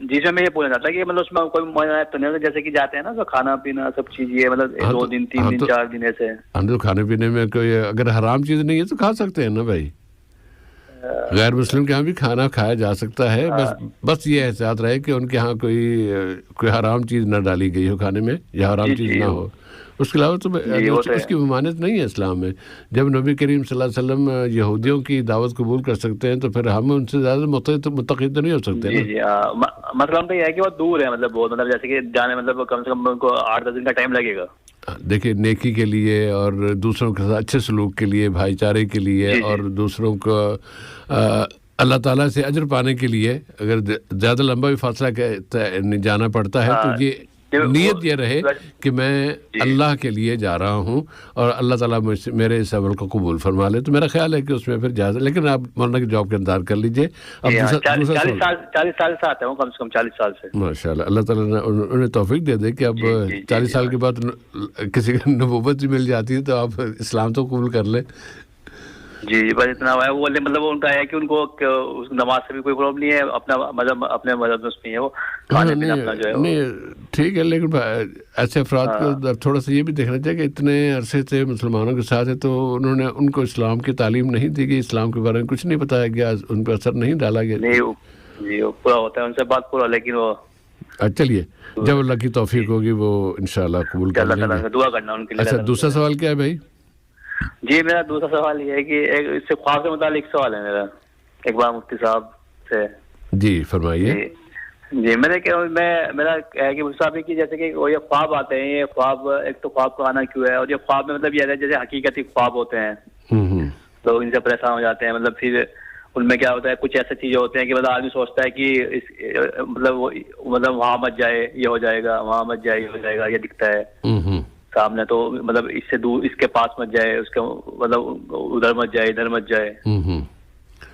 جس میں یہ پوچھنا چاہتا ہے کہ مطلب اس میں کوئی منعت تو نہیں ہوتا جیسے کہ جاتے ہیں نا تو کھانا پینا سب چیز یہ مطلب 2 دن 3 دن 4 دن ایسے تو کھانے پینے میں کوئی اگر حرام چیز نہیں ہے تو کھا سکتے ہیں نا بھائی. غیر مسلم کے ہاں بھی کھانا کھایا جا سکتا ہے, بس یہ احتیاط رہے کہ ان کے ہاں کوئی حرام چیز نہ ڈالی گئی ہو کھانے میں یا حرام چیز نہ ہو. اس کے علاوہ تو اس کی ممانعت نہیں ہے اسلام میں. جب نبی کریم صلی اللہ علیہ وسلم یہودیوں کی دعوت قبول کر سکتے ہیں تو پھر ہم ان سے زیادہ متقی تو نہیں ہو سکتے نا. مطلب تو یہ ہے کہ وہ دور ہے مطلب بہت مطلب جیسے کہ جانے مطلب کم سے کم ان کو 8-10 دن کا ٹائم لگے گا. دیکھیں نیکی کے لیے اور دوسروں کے ساتھ اچھے سلوک کے لیے, بھائی چارے کے لیے اور دوسروں کو اللہ تعالیٰ سے اجر پانے کے لیے اگر زیادہ لمبا بھی فاصلہ جانا پڑتا ہے تو یہ نیت یہ رہے کہ میں اللہ کے لیے جا رہا ہوں اور اللہ تعالیٰ میرے اس عمل کو قبول فرما لے, تو میرا خیال ہے کہ اس میں پھر جائز. لیکن آپ مولانا کی جاب کا انتظار کر لیجئے. اب 40 سال سے آتے ہوں کم سے کم 40 سال سے ماشاء اللہ. اللہ تعالیٰ نے انہیں توفیق دے دے کہ اب 40 سال کے بعد کسی کو نبوت مل جاتی ہے تو آپ اسلام تو قبول کر لیں. جی بس اتنا ہے. وہ مطلب ان کا ہے کہ ان کو نماز سے بھی کوئی پرابلم نہیں ہے, اپنا مذہب اپنے مذہب میں اس میں ہے وہ کھانے پینا اپنا جو ہے نہیں ٹھیک ہے. لیکن ایسے افراد کو تھوڑا سا یہ بھی دیکھنا چاہیے کہ اتنے عرصے سے مسلمانوں کے ساتھ ہے تو انہوں نے ان کو اسلام کی تعلیم نہیں دی گئی, اسلام کے بارے میں کچھ نہیں بتایا گیا, ان پہ اثر نہیں ڈالا گیا. جی وہ پورا ہوتا ہے ان سے بات پورا, لیکن وہ چلیے جب اللہ کی توفیق ہوگی وہ انشاءاللہ قبول کر لیں گے. دعا کرنا ان کے لیے. اچھا دوسرا سوال کیا ہے بھائی؟ جی میرا دوسرا سوال یہ ہے کہ اس سے خواب سے متعلق سوال ہے میرا ایک بار مفتی صاحب سے. جی فرمائیے. جی میرا ہے کہ مفتی صاحب کی جیسے کہ یہ خواب آتے ہیں, یہ خواب ایک تو خواب کا آنا کیوں ہے, اور یہ خواب میں مطلب یہ ہے جیسے حقیقتی خواب ہوتے ہیں تو ان سے پریشان ہو جاتے ہیں. مطلب پھر ان میں کیا ہوتا ہے کچھ ایسے چیزیں ہوتے ہیں کہ مطلب آدمی سوچتا ہے کہ مطلب وہاں مت جائے یہ ہو جائے گا, وہاں مت جائے یہ ہو جائے گا, یہ دکھتا ہے سامنے, تو مطلب اس سے دور اس کے پاس مت جائے, اس کے مطلب ادھر مت جائے ادھر مت جائے.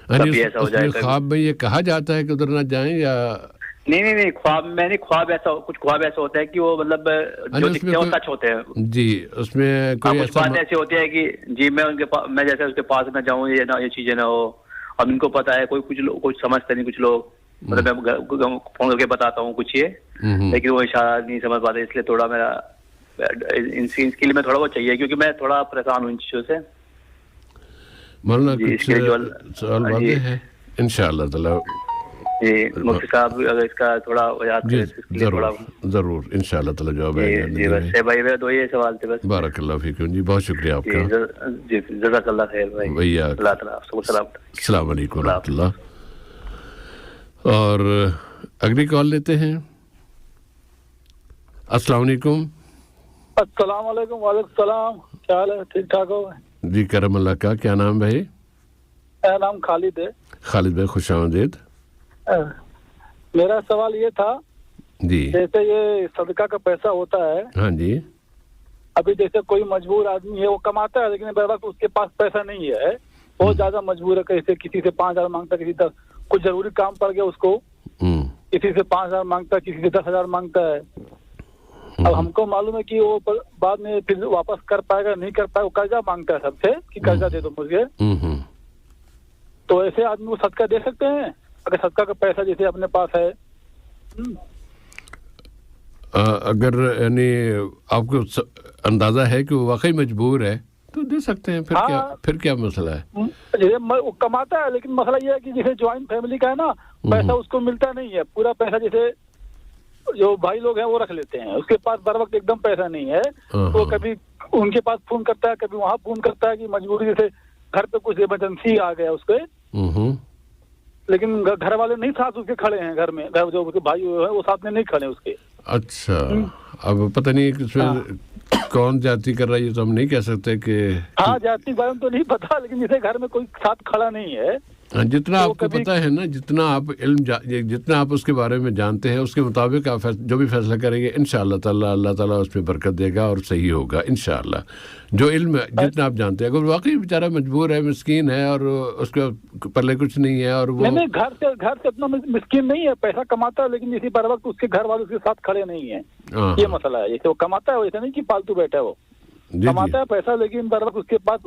کبھی ایسا ہو جائے خواب میں یہ کہا جاتا ہے کہ ادھر نہ جائیں یا نہیں خواب میں نہیں, خواب ایسا کچھ خواب ایسے ہوتا ہے کہ وہ مطلب جو دکھتے ہیں وہ سچ ہوتے ہیں. جی اس میں کوئی کچھ بات ایسی ہوتی ہے کہ جی میں جیسے اس کے پاس نہ جاؤں یہ چیزیں نہ ہو. اب ان کو پتا ہے کچھ سمجھتے نہیں کچھ لوگ, مطلب میں فون کر کے بتاتا ہوں کچھ یہ لیکن وہ اشارہ نہیں سمجھ پاتے, اس لیے تھوڑا میرا ان کے لیے میں تھوڑا وہ چاہیے کیونکہ میں تھوڑا پریشان ہوں ان چیزوں سے. مولانا کچھ سوال واضح ہے انشاءاللہ تعالی. جی مفتی صاحب اگر اس کا تھوڑا یاد کریں ضرور انشاءاللہ تعالی جواب ہے. جی بس بھائی میرے دو یہ سوال تھے بس. بارک اللہ فیکم جی, بہت شکریہ آپ کا. جی جزاک اللہ خیر بھائی. اللہ تعالیٰ السلام علیکم و رحمۃ اللہ. اور اگلی کال لیتے ہیں. السلام علیکم. السلام علیکم. وعلیکم السلام. کیا حال ہے؟ ٹھیک ٹھاک ہو؟ جی کرم اللہ کا. کیا نام بھائی؟ میرا نام خالد ہے. خالد بھائی خوش آمدید. میرا سوال یہ تھا جی جیسے یہ صدقہ کا پیسہ ہوتا ہے, ہاں جی, ابھی جیسے کوئی مجبور آدمی ہے وہ کماتا ہے لیکن بر وقت اس کے پاس پیسہ نہیں ہے, بہت زیادہ مجبور ہے, کسی سے 5,000 مانگتا, کسی سے کچھ ضروری کام پڑ گیا اس کو, کسی سے 5,000 مانگتا, کسی سے 10,000 مانگتا ہے. اب ہم کو معلوم ہے کہ وہ بعد میں پھر واپس کر پائے گا نہیں کر پائے گا, وہ قرضہ مانگتا ہے سب سے کہ قرضہ دے دو مجھے. تو ایسے آدمی کو صدقہ دے سکتے ہیں اگر صدقہ کا پیسہ جیسے اپنے پاس ہے؟ اگر یعنی آپ کو اندازہ ہے کہ وہ واقعی مجبور ہے تو دے سکتے ہیں. پھر کیا مسئلہ ہے؟ جیسے وہ کماتا ہے لیکن مسئلہ یہ ہے کہ جیسے جوائنٹ فیملی کا ہے نا, پیسہ اس کو ملتا نہیں ہے پورا پیسہ, جیسے جو بھائی لوگ ہیں وہ رکھ لیتے ہیں, اس کے پاس بر وقت ایک دم پیسہ نہیں ہے, تو کبھی ان کے پاس فون کرتا ہے, کبھی وہاں فون کرتا ہے کہ مجبوری جیسے گھر پہ کچھ ایمرجنسی آ گیا اس کے, لیکن گھر والے نہیں ساتھ اس کے کھڑے ہیں, گھر میں جو اس کے بھائی ہیں وہ ساتھ میں نہیں کھڑے اس کے. اچھا اب پتہ نہیں کہ اس میں کون جاتی کر رہا ہے, یہ تو ہم نہیں کہہ سکتے کہ ہاں جاتی بارے میں تو نہیں پتا, لیکن جیسے گھر میں کوئی ساتھ کھڑا نہیں ہے. جتنا آپ کو پتہ ہے نا, جتنا آپ جتنا آپ اس کے بارے میں جانتے ہیں اس کے مطابق آپ جو بھی فیصلہ کریں گے انشاءاللہ تعالی اللہ تعالیٰ اس میں برکت دے گا اور صحیح ہوگا انشاءاللہ. جو علم جتنا آپ جانتے ہیں, اگر واقعی بیچارہ مجبور ہے, مسکین ہے اور اس کے پلے کچھ نہیں ہے اور وہ نہیں گھر سے اتنا مسکین نہیں ہے, پیسہ کماتا ہے لیکن اسی بر وقت اس کے گھر والے اس کے ساتھ کھڑے نہیں ہیں, یہ مسئلہ ہے. جیسے وہ کماتا ہے ویسے نہیں کہ پالتو بیٹھا ہے, وہ کماتا ہے پیسہ لیکن بر وقت اس کے پاس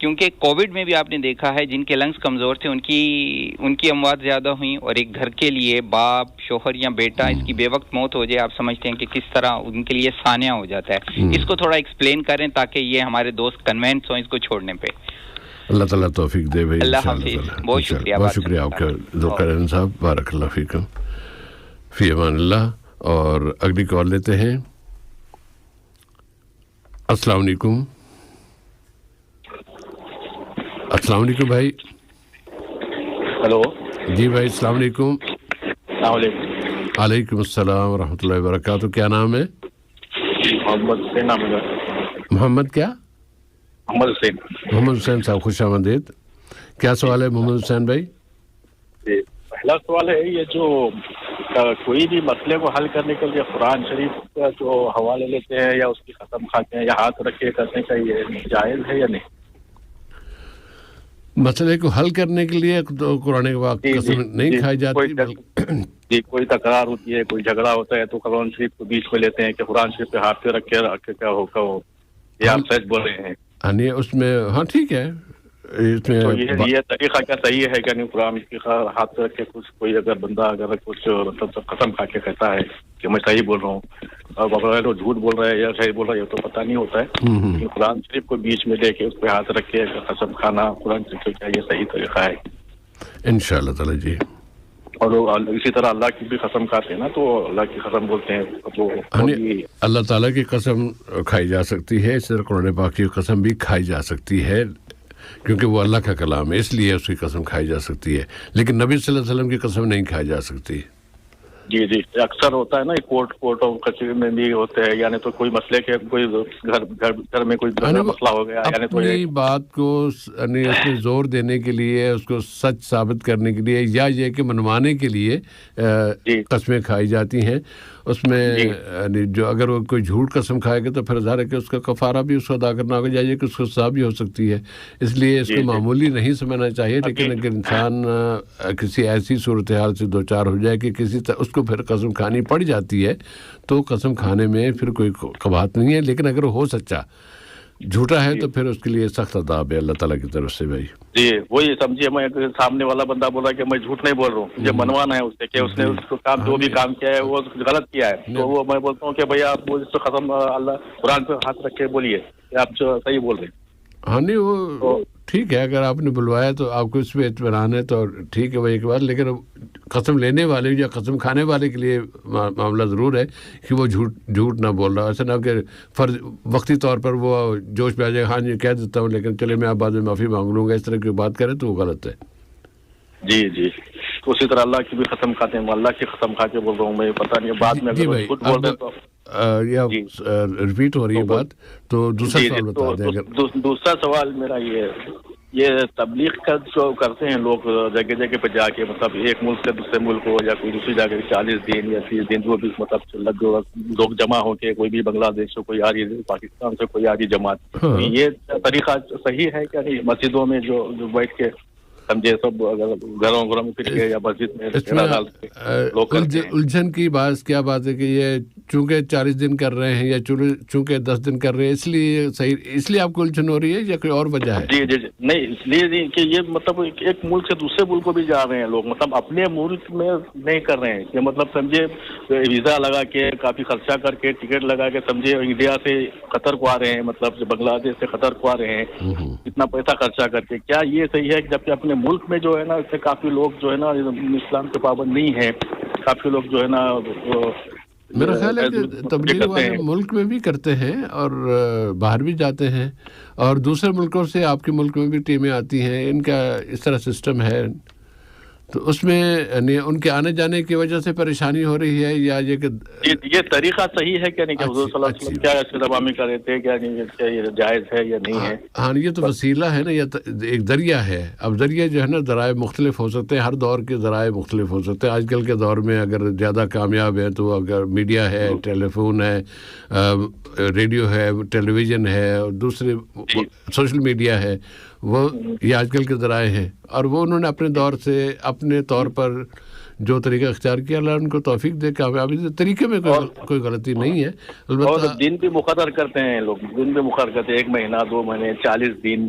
کیونکہ کووڈ میں بھی آپ نے دیکھا ہے جن کے لنگس کمزور تھے ان کی اموات زیادہ ہوئیں، اور ایک گھر کے لیے باپ، شوہر یا بیٹا اس کی بے وقت موت ہو جائے، آپ سمجھتے ہیں کہ کس طرح ان کے لیے سانحہ ہو جاتا ہے. اس کو تھوڑا ایکسپلین کریں تاکہ یہ ہمارے دوست کنوینس ہوں اس کو چھوڑنے پہ. اللہ تعالیٰ توفیق دے بھائی. اللہ حافظ. بہت شکریہ. بہت شکریہ آپ کا ذوالقرنین صاحب. بارک اللہ فیکم. فی امان اللہ. اور اگلی کال لیتے ہیں. السلام علیکم. السلام علیکم بھائی. ہلو. جی بھائی السلام علیکم. السلام علیکم. وعلیکم السلام ورحمۃ اللہ وبرکاتہ. کیا نام ہے؟ محمد حسین نام ہے. محمد کیا؟ محمد حسین. محمد حسین صاحب خوش آمدید. کیا سوال ہے محمد حسین بھائی؟ پہلا سوال ہے یہ جو کوئی بھی مسئلے کو حل کرنے کے لیے قرآن شریف کا جو حوالے لیتے ہیں یا اس کی قسم کھاتے ہیں یا ہاتھ رکھ کے کرنے کا یہ جائز ہے یا نہیں؟ مسئلے کو حل کرنے کے لیے تو قرآن کی قسم نہیں کھائی جاتی. جی کوئی تکرار ہوتی ہے، کوئی جھگڑا ہوتا ہے تو قرآن شریف کو بیچ میں لیتے ہیں کہ قرآن شریف پہ ہاتھ پہ رکھ کے کیا ہوگا وہ، یہ آپ سچ بول رہے ہیں؟ نہیں اس میں ہاں ٹھیک ہے. اس میں یہ طریقہ کیا صحیح ہے کہ نہیں؟ قرآن کی ہاتھ پہ رکھ کے کوئی اگر بندہ اگر کچھ مطلب قسم کھا کے کہتا ہے کہ میں صحیح بول رہا ہوں اور بغیر وہ جھوٹ بول رہا ہے یا صحیح بول رہا ہے یہ تو پتہ نہیں ہوتا ہے. قرآن شریف کو بیچ میں لے کے اس پہ ہاتھ رکھ کے قسم کھانا قرآن شریف کا یہ صحیح طریقہ ہے انشاءاللہ تعالی. جی اور اسی طرح اللہ کی بھی قسم کھاتے ہیں نا تو اللہ کی قسم بولتے ہیں تو اللہ تعالیٰ کی قسم کھائی جا سکتی ہے. اس طرح قرآن پاک کی قسم بھی کھائی جا سکتی ہے کیونکہ وہ اللہ کا کلام ہے، اس لیے اس کی قسم کھائی جا سکتی ہے. لیکن نبی صلی اللہ علیہ وسلم کی قسم نہیں کھائی جا سکتی. جی جی اکثر ہوتا ہے نا کورٹوں کچہری میں بھی ہوتے ہیں، یعنی تو کوئی مسئلے کے کوئی گھر میں کوئی مسئلہ ہو گیا یعنی تو اپنی بات کو یعنی اس میں زور دینے کے لیے، اس کو سچ ثابت کرنے کے لیے یا یہ کہ منوانے کے لیے قسمیں کھائی جاتی ہیں. اس میں یعنی جو اگر وہ کوئی جھوٹ قسم کھائے گا تو پھر ظاہر ہے کہ اس کا کفارہ بھی اس کو ادا کرنا ہوگا یا یہ کہ اس کو سزا بھی ہو سکتی ہے. اس لیے اس کو معمولی نہیں سمجھنا چاہیے. لیکن اگر انسان کسی ایسی صورتحال سے دوچار ہو جائے کہ کسی اس کو پھر قسم کھانی پڑ جاتی ہے تو قسم کھانے میں پھر کوئی قباحت نہیں ہے. لیکن اگر ہو سچا جھوٹا ہے تو پھر اس کے لیے سخت عذاب ہے اللہ تعالیٰ کی طرف سے. بھائی جی وہی سمجھیے میں سامنے والا بندہ بول رہا ہے کہ میں جھوٹ نہیں بول رہا ہوں، مجھے منوانا ہے اس سے کہ اس نے اس کو کام جو بھی کام کیا ہے وہ غلط کیا ہے تو وہ میں بولتا ہوں کہ بھائی آپ اس کو ختم اللہ قرآن پہ ہاتھ رکھ کے بولیے کہ آپ جو صحیح بول رہے ہیں. ہاں نہیں وہ ٹھیک ہے اگر آپ نے بلوایا تو آپ کو اس پہ اطمینان ہے تو ٹھیک ہے. وہ ایک بات لیکن قسم لینے والے یا قسم کھانے والے کے لیے معاملہ ضرور ہے کہ وہ جھوٹ نہ بول رہا. ایسا نہ کہ فرض وقتی طور پر وہ جوش میں آ جائے ہاں جی کہہ دیتا ہوں لیکن چلے میں آپ بعد میں معافی مانگ لوں گا، اس طرح کی بات کرے تو وہ غلط ہے. جی جی اسی طرح اللہ کی بھی قسم کھاتے ہیں، اللہ کی قسم کھا کے بول رہا ہوں میں، پتہ نہیں بعد میں اگر خود بول رہے تو ریپیٹ ہو رہی ہے بات. تو دوسرا سوال بتا دیں. دوسرا سوال میرا یہ تبلیغ کا جو کرتے ہیں لوگ جگہ جگہ پہ جا کے مطلب ایک ملک سے دوسرے ملک ہو یا کوئی دوسری جگہ 40 دن یا 30 دن جو بھی مطلب لوگ جمع ہو کے کوئی بھی بنگلہ دیش سے کوئی آ رہی پاکستان سے کوئی آ رہی جماعت، یہ طریقہ صحیح ہے کیا نہیں؟ مسجدوں میں جو بیٹھ کے سمجھے سب اگر گھروں میں پھر کے یا مسجد میں الجھن کی کیا بات ہے کہ یہ چونکہ 40 دن کر رہے ہیں یا چونکہ 10 دن کر رہے ہیں اس لیے صحیح، اس لیے آپ کو الجھن ہو رہی ہے یا کوئی اور وجہ ہے؟ جی نہیں اس لیے نہیں کہ یہ مطلب ایک ملک سے دوسرے ملک کو بھی جا رہے ہیں لوگ، مطلب اپنے ملک میں نہیں کر رہے ہیں کہ مطلب سمجھے ویزا لگا کے کافی خرچہ کر کے ٹکٹ لگا کے سمجھے انڈیا سے قطر کو آ رہے ہیں، مطلب بنگلہ دیش سے قطر کو آ رہے ہیں اتنا پیسہ خرچہ کر کے. کیا یہ صحیح ہے کہ جبکہ اپنے ملک میں جو ہے نا اس سے کافی لوگ جو ہے نا اسلام کے پابند نہیں ہیں، کافی لوگ جو ہے نا میرا خیال ہے کہ تبلیغ والے ملک میں بھی کرتے ہیں اور باہر بھی جاتے ہیں اور دوسرے ملکوں سے آپ کے ملک میں بھی ٹیمیں آتی ہیں. ان کا اس طرح سسٹم ہے تو اس میں ان کے آنے جانے کی وجہ سے پریشانی ہو رہی ہے یا یہ کہ یہ طریقہ صحیح ہے کیا نہیں کہ حضور صلی اللہ علیہ وسلم کیا اس کے زمانے کر رہے تھے کیا نہیں، یہ جائز ہے یا نہیں ہے؟ ہاں یہ تو وسیلہ ہے نا، یہ ایک ذریعہ ہے. اب ذریعہ جو ہے نا ذرائع مختلف ہو سکتے ہیں، ہر دور کے ذرائع مختلف ہو سکتے ہیں. آج کل کے دور میں اگر زیادہ کامیاب ہے تو اگر میڈیا ہے، ٹیلی فون ہے، ریڈیو ہے، ٹیلی ویژن ہے اور دوسرے سوشل میڈیا ہے، وہ یہ آج کل کے ذرائع ہیں اور وہ انہوں نے اپنے دور سے اپنے طور پر جو طریقہ اختیار کیا اللہ ان کو توفیق دے. کامیابی طریقے میں کوئی غلطی نہیں ہے. البتہ دن بھی مقرر کرتے ہیں لوگ، دن بھی مقرر کرتے ہیں 1 مہینہ 2 مہینے 40 دن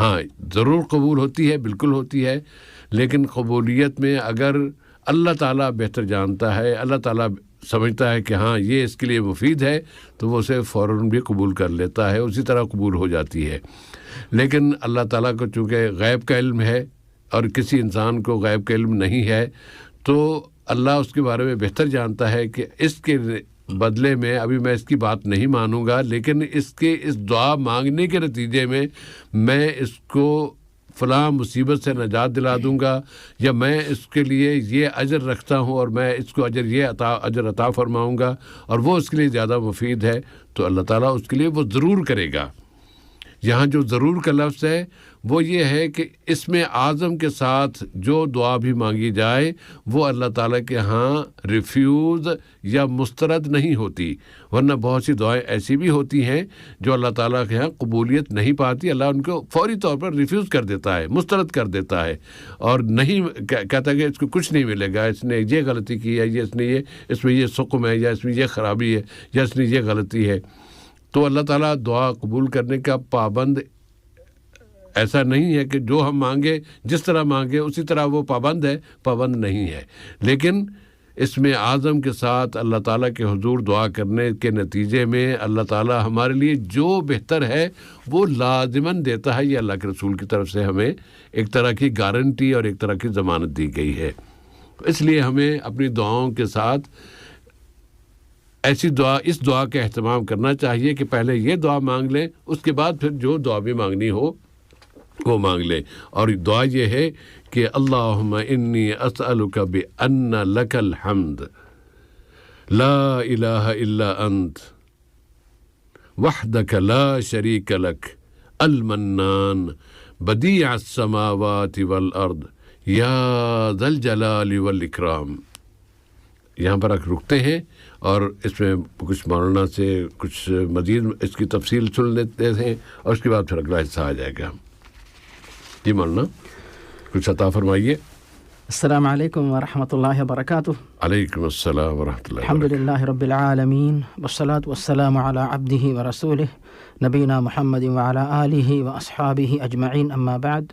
ہاں ضرور قبول ہوتی ہے، بالکل ہوتی ہے، لیکن قبولیت میں اگر اللہ تعالیٰ بہتر جانتا ہے، اللہ تعالیٰ سمجھتا ہے کہ ہاں یہ اس کے لیے مفید ہے، تو وہ اسے فوراً بھی قبول کر لیتا ہے، اسی طرح قبول ہو جاتی ہے۔ لیکن اللہ تعالیٰ کو چونکہ غیب کا علم ہے اور کسی انسان کو غیب کا علم نہیں ہے، تو اللہ اس کے بارے میں بہتر جانتا ہے کہ اس کے بدلے میں ابھی میں اس کی بات نہیں مانوں گا، لیکن اس دعا مانگنے کے نتیجے میں اس کو فلاں مصیبت سے نجات دلا دوں گا، یا میں اس کے لیے یہ اجر رکھتا ہوں اور میں اس کو اجر عطا فرماؤں گا اور وہ اس کے لیے زیادہ مفید ہے، تو اللہ تعالیٰ اس کے لیے وہ ضرور کرے گا۔ یہاں جو ضرور کا لفظ ہے وہ یہ ہے کہ اس میں عازم کے ساتھ جو دعا بھی مانگی جائے وہ اللہ تعالیٰ کے ہاں ریفیوز یا مسترد نہیں ہوتی، ورنہ بہت سی دعائیں ایسی بھی ہوتی ہیں جو اللہ تعالیٰ کے ہاں قبولیت نہیں پاتی، اللہ ان کو فوری طور پر ریفیوز کر دیتا ہے، مسترد کر دیتا ہے، اور نہیں کہتا کہ اس کو کچھ نہیں ملے گا، اس نے یہ غلطی کی ہے، اس میں یہ سقم ہے، یا اس میں یہ خرابی ہے، یا اس میں یہ غلطی ہے۔ تو اللہ تعالیٰ دعا قبول کرنے کا پابند ایسا نہیں ہے کہ جو ہم مانگے جس طرح مانگے اسی طرح وہ پابند نہیں ہے، لیکن اس میں عازم کے ساتھ اللہ تعالیٰ کے حضور دعا کرنے کے نتیجے میں اللہ تعالیٰ ہمارے لیے جو بہتر ہے وہ لازماً دیتا ہے۔ یہ اللہ کے رسول کی طرف سے ہمیں ایک طرح کی گارنٹی اور ایک طرح کی ضمانت دی گئی ہے، اس لیے ہمیں اپنی دعاؤں کے ساتھ اس دعا کا اہتمام کرنا چاہیے کہ پہلے یہ دعا مانگ لیں، اس کے بعد پھر جو دعا بھی مانگنی ہو وہ مانگ لیں۔ اور دعا یہ ہے کہ اللہم انی اسألک بأن لک الحمد لا الہ الا انت وحدک لا شریک لک المنان بدیع السماوات والارض یا ذا الجلال والاکرام۔ یہاں پر رکتے ہیں اور اس میں کچھ مولانا سے کچھ مزید اس کی تفصیل سن لیتے ہیں اور اس کے بعد پھر اگلا حصہ آ جائے گا۔ جی مولانا کچھ عطا فرمائیے۔ السلام علیکم ورحمۃ اللہ وبرکاتہ۔ علیکم السلام ورحمۃ اللہ۔ الحمد للہ رب العالمین والصلاة والسلام علی عبدہ ورسولہ نبینا محمد وعلی آلہ واصحابہ اجمعین، اما بعد۔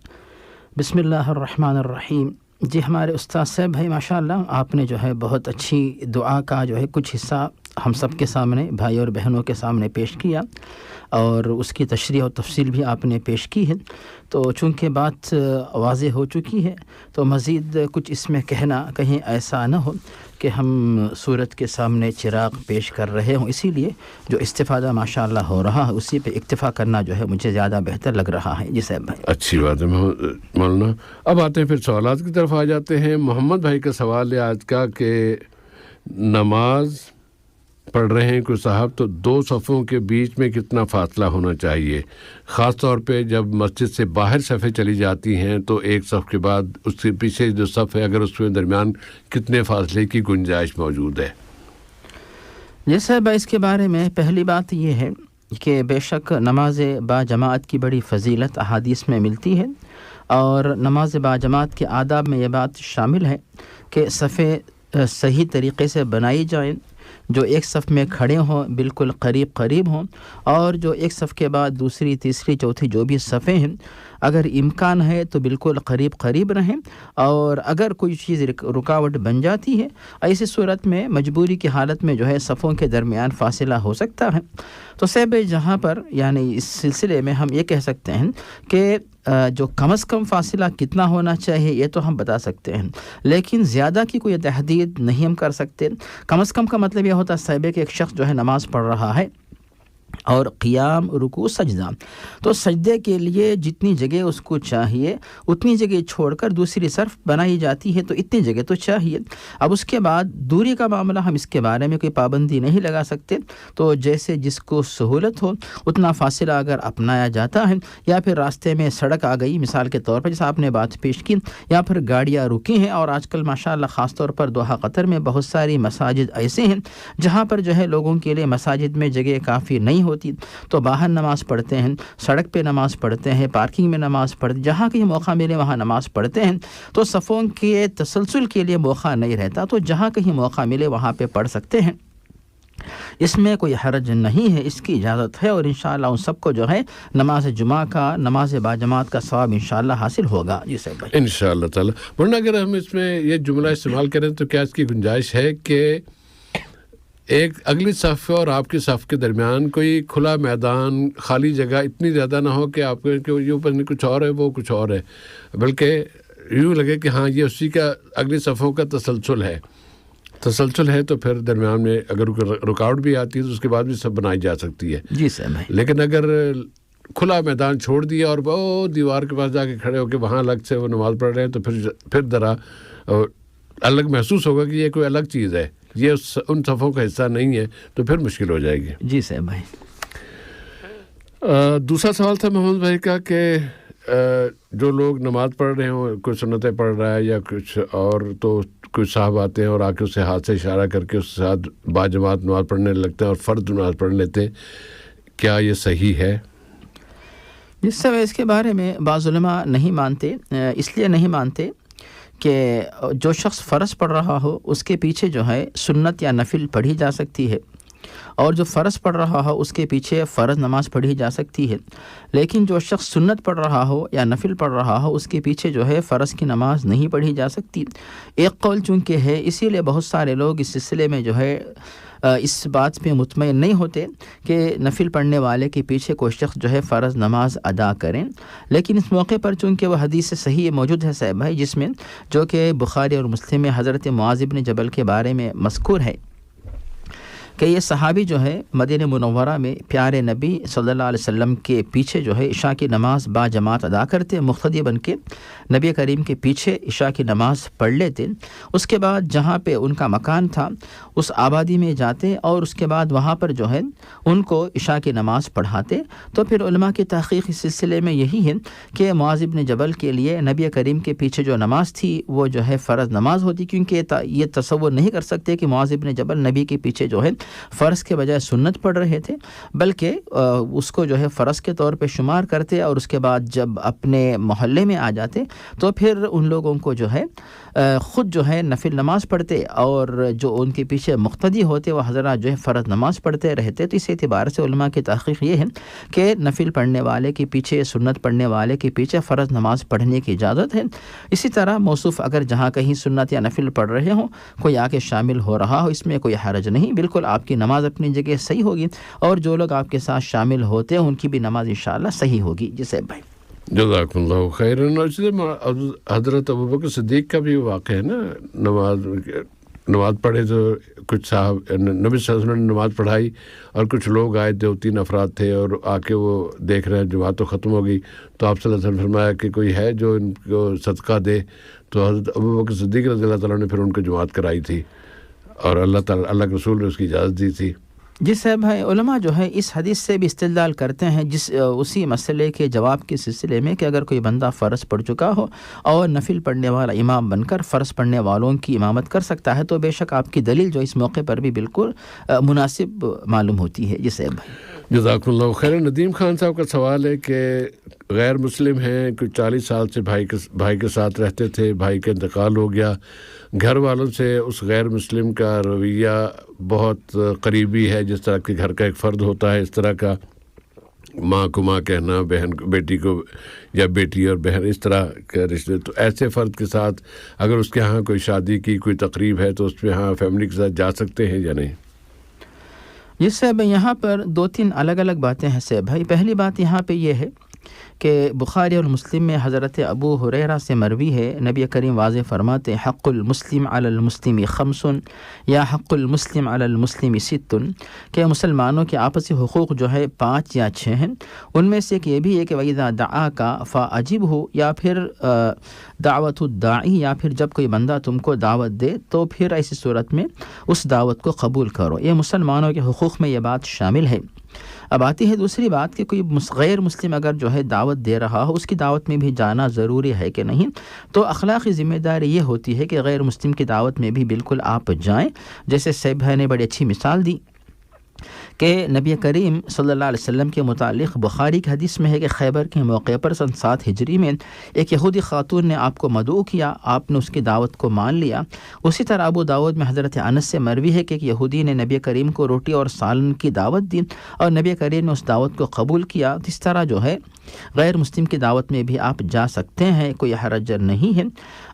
بسم اللہ الرحمن الرحیم۔ جی ہمارے استاد صاحب بھائی ماشاء اللہ آپ نے جو ہے بہت اچھی دعا کا جو ہے کچھ حصہ ہم سب کے سامنے، بھائی اور بہنوں کے سامنے پیش کیا، اور اس کی تشریح اور تفصیل بھی آپ نے پیش کی ہے۔ تو چونکہ بات واضح ہو چکی ہے تو مزید کچھ اس میں کہنا کہیں ایسا نہ ہو کہ ہم صورت کے سامنے چراغ پیش کر رہے ہوں، اسی لیے جو استفادہ ماشاءاللہ ہو رہا ہے اسی پہ اکتفا کرنا جو ہے مجھے زیادہ بہتر لگ رہا ہے۔ جی صاحب بھائی اچھی بات ہے مولانا۔ اب آتے ہیں پھر سوالات کی طرف آ جاتے ہیں۔ محمد بھائی کا سوال ہے آج کا کہ نماز پڑھ رہے ہیں کوئی صاحب تو دو صفوں کے بیچ میں کتنا فاصلہ ہونا چاہیے، خاص طور پہ جب مسجد سے باہر صفیں چلی جاتی ہیں تو ایک صف کے بعد اس کے پیچھے جو صف ہے اگر اس کے درمیان کتنے فاصلے کی گنجائش موجود ہے؟ جیسا اس کے بارے میں پہلی بات یہ ہے کہ بے شک نماز با جماعت کی بڑی فضیلت احادیث میں ملتی ہے، اور نماز با جماعت کے آداب میں یہ بات شامل ہے کہ صفیں صحیح طریقے سے بنائی جائیں، جو ایک صف میں کھڑے ہوں بالکل قریب ہوں، اور جو ایک صف کے بعد دوسری تیسری چوتھی جو بھی صفیں ہیں اگر امکان ہے تو بالکل قریب رہیں، اور اگر کوئی چیز رکاوٹ بن جاتی ہے ایسی صورت میں مجبوری کی حالت میں جو ہے صفوں کے درمیان فاصلہ ہو سکتا ہے۔ تو صاحب جہاں پر یعنی اس سلسلے میں ہم یہ کہہ سکتے ہیں کہ جو کم از کم فاصلہ کتنا ہونا چاہیے یہ تو ہم بتا سکتے ہیں، لیکن زیادہ کی کوئی تحدید نہیں ہم کر سکتے۔ کم از کم کا مطلب یہ ہوتا ہے صاحب کہ ایک شخص جو ہے نماز پڑھ رہا ہے اور قیام رکوع سجدہ، تو سجدے کے لیے جتنی جگہ اس کو چاہیے اتنی جگہ چھوڑ کر دوسری طرف بنائی جاتی ہے، تو اتنی جگہ تو چاہیے۔ اب اس کے بعد دوری کا معاملہ ہم اس کے بارے میں کوئی پابندی نہیں لگا سکتے، تو جیسے جس کو سہولت ہو اتنا فاصلہ اگر اپنایا جاتا ہے، یا پھر راستے میں سڑک آ گئی مثال کے طور پر جیسا آپ نے بات پیش کی، یا پھر گاڑیاں رکی ہیں، اور آج کل ماشاءاللہ خاص طور پر دوحہ قطر میں بہت ساری مساجد ایسے ہیں جہاں پر جو ہے لوگوں کے لیے مساجد میں جگہ کافی نہیں ہوتی، تو باہر نماز پڑھتے ہیں، سڑک پہ نماز پڑھتے ہیں، پارکنگ میں نماز پڑھتے ہیں، جہاں کہیں موقع ملے وہاں نماز پڑھتے ہیں، تو صفوں کے تسلسل کے لیے موقع نہیں رہتا، تو جہاں کہیں موقع ملے وہاں پہ پڑھ سکتے ہیں۔ اس میں کوئی حرج نہیں ہے، اس کی اجازت ہے، اور انشاءاللہ ان سب کو جو ہے نماز جمعہ کا، نماز باجماعت کا ثواب انشاءاللہ حاصل ہوگا. جی صاحب بھائی انشاءاللہ تعالی. ورنہ اگر ہم اس میں یہ جملہ استعمال کریں تو کیا اس کی گنجائش ہے کہ ایک اگلی صف اور آپ کی صف کے درمیان کوئی کھلا میدان، خالی جگہ اتنی زیادہ نہ ہو کہ آپ کو یہ اوپر نہیں کچھ اور ہے وہ کچھ اور ہے، بلکہ یوں لگے کہ ہاں یہ اسی کا اگلی صفوں کا تسلسل ہے تو پھر درمیان میں اگر رکاوٹ بھی آتی ہے تو اس کے بعد بھی سب بنائی جا سکتی ہے. جی صاحب بھائی. لیکن اگر کھلا میدان چھوڑ دیا اور وہ دیوار کے پاس جا کے کھڑے ہو کے وہاں الگ سے وہ نماز پڑھ رہے ہیں تو پھر ذرا الگ محسوس ہوگا کہ یہ کوئی الگ چیز ہے، یہ ان صفوں کا حصہ نہیں ہے، تو پھر مشکل ہو جائے گی. جی صاحب بھائی. دوسرا سوال تھا محمد بھائی کا کہ جو لوگ نماز پڑھ رہے ہوں، کوئی سنتیں پڑھ رہا ہے یا کچھ اور، تو کچھ صاحب آتے ہیں اور آ کے اس سے ہاتھ سے اشارہ کر کے اس کے ساتھ باجماعت نماز پڑھنے لگتے ہیں اور فرض نماز پڑھ لیتے ہیں، کیا یہ صحیح ہے؟ جس سے اس کے بارے میں بعض علماء نہیں مانتے، اس لیے نہیں مانتے کہ جو شخص فرض پڑھ رہا ہو اس کے پیچھے جو ہے سنت یا نفل پڑھی جا سکتی ہے، اور جو فرض پڑھ رہا ہو اس کے پیچھے فرض نماز پڑھی جا سکتی ہے. لیکن جو شخص سنت پڑھ رہا ہو یا نفل پڑھ رہا ہو اس کے پیچھے جو ہے فرض کی نماز نہیں پڑھی جا سکتی. ایک قول چونکہ ہے، اسی لیے بہت سارے لوگ اس سلسلے میں جو ہے اس بات پہ مطمئن نہیں ہوتے کہ نفل پڑھنے والے کے پیچھے کوئی شخص جو ہے فرض نماز ادا کریں. لیکن اس موقع پر چونکہ وہ حدیث صحیح موجود ہے صاحب بھائی، جس میں جو کہ بخاری اور مسلم میں حضرت معاذ بن جبل کے بارے میں مذکور ہے کہ یہ صحابی جو ہے مدینہ منورہ میں پیارے نبی صلی اللہ علیہ وسلم کے پیچھے جو ہے عشاء کی نماز با جماعت ادا کرتے، مقتدی بن کے نبی کریم کے پیچھے عشاء کی نماز پڑھ لیتے. اس کے بعد جہاں پہ ان کا مکان تھا اس آبادی میں جاتے اور اس کے بعد وہاں پر جو ہے ان کو عشاء کی نماز پڑھاتے. تو پھر علماء کی تحقیق اس سلسلے میں یہی ہے کہ معاذ بن جبل کے لیے نبی کریم کے پیچھے جو نماز تھی وہ جو ہے فرض نماز ہوتی، کیونکہ یہ تصور نہیں کر سکتے کہ معاذ بن جبل نبی کے پیچھے جو ہے فرض کے بجائے سنت پڑھ رہے تھے، بلکہ اس کو جو ہے فرض کے طور پہ شمار کرتے، اور اس کے بعد جب اپنے محلے میں آ جاتے تو پھر ان لوگوں کو جو ہے خود جو ہے نفل نماز پڑھتے، اور جو ان کے پیچھے مقتدی ہوتے وہ حضرات جو ہے فرض نماز پڑھتے رہتے. تو اس اعتبار سے علماء کی تحقیق یہ ہے کہ نفل پڑھنے والے کے پیچھے، سنت پڑھنے والے کے پیچھے فرض نماز پڑھنے کی اجازت ہے. اسی طرح موصوف اگر جہاں کہیں سنت یا نفل پڑھ رہے ہوں کوئی آ کے شامل ہو رہا ہو، اس میں کوئی حرج نہیں، بالکل آپ کی نماز اپنی جگہ صحیح ہوگی، اور جو لوگ آپ کے ساتھ شامل ہوتے ہیں ان کی بھی نماز انشاءاللہ صحیح ہوگی. جی صاحب بھائی. جزاک اللہ خیرن. حضرت ابوبکر صدیق کا بھی واقع ہے نا، نماز پڑھے تو کچھ صاحب نبی صلی اللہ علیہ وسلم نے نماز پڑھائی اور کچھ لوگ آئے تھے، 3 افراد تھے، اور آ کے وہ دیکھ رہے ہیں جماعت تو ختم ہو گئی، تو آپ صلی اللہ علیہ وسلم نے فرمایا کہ کوئی ہے جو ان کو صدقہ دے، تو حضرت ابوبکر صدیق رضی اللہ تعالیٰ نے پھر ان کو جماعت کرائی تھی، اور اللہ کے رسول نے اس کی اجازت دی تھی. جی صاحب بھائی، علماء جو ہے اس حدیث سے بھی استدلال کرتے ہیں اسی مسئلے کے جواب کے سلسلے میں کہ اگر کوئی بندہ فرض پڑھ چکا ہو اور نفل پڑھنے والا امام بن کر فرض پڑھنے والوں کی امامت کر سکتا ہے، تو بے شک آپ کی دلیل جو اس موقع پر بھی بالکل مناسب معلوم ہوتی ہے. جی صاحب بھائی. جزاک اللہ خیر. ندیم خان صاحب کا سوال ہے کہ غیر مسلم ہیں، کچھ 40 سال سے بھائی کے ساتھ رہتے تھے، بھائی کا انتقال ہو گیا، گھر والوں سے اس غیر مسلم کا رویہ بہت قریبی ہے، جس طرح کہ گھر کا ایک فرد ہوتا ہے، اس طرح کا ماں کو ماں کہنا، بہن کو بیٹی کو، یا بیٹی اور بہن، اس طرح کے رشتے. تو ایسے فرد کے ساتھ اگر اس کے ہاں کوئی شادی کی کوئی تقریب ہے تو اس پہ ہاں فیملی کے ساتھ جا سکتے ہیں یا نہیں؟ جس سے یہاں پر 2-3 الگ الگ باتیں ہیں سے بھائی. پہلی بات یہاں پہ یہ ہے کہ بخاری اور مسلم میں حضرت ابو ہریرہ سے مروی ہے، نبی کریم واضح فرماتے حق المسلم علی المسلم 5 یا حق المسلم علی المسلم 6، کہ مسلمانوں کے آپسی حقوق جو ہے 5 یا 6 ہیں. ان میں سے ایک یہ بھی ہے کہ وَإِذَا دَعَاكَ فَأَجِبْهُ، یا پھر دعوت الداعی، یا پھر جب کوئی بندہ تم کو دعوت دے تو پھر ایسی صورت میں اس دعوت کو قبول کرو. یہ مسلمانوں کے حقوق میں یہ بات شامل ہے. اب آتی ہے دوسری بات کہ کوئی غیر مسلم اگر جو ہے دعوت دے رہا ہو، اس کی دعوت میں بھی جانا ضروری ہے کہ نہیں. تو اخلاقی ذمہ داری یہ ہوتی ہے کہ غیر مسلم کی دعوت میں بھی بالکل آپ جائیں. جیسے سیب بھائی نے بڑی اچھی مثال دی کہ نبی کریم صلی اللہ علیہ وسلم کے متعلق بخاری کی حدیث میں ہے کہ خیبر کے موقع پر سن 7 ہجری میں ایک یہودی خاتون نے آپ کو مدعو کیا، آپ نے اس کی دعوت کو مان لیا۔ اسی طرح ابو داؤد میں حضرت انس سے مروی ہے کہ ایک یہودی نے نبی کریم کو روٹی اور سالن کی دعوت دی اور نبی کریم نے اس دعوت کو قبول کیا۔ اس طرح جو ہے غیر مسلم کی دعوت میں بھی آپ جا سکتے ہیں، کوئی حرج نہیں ہے۔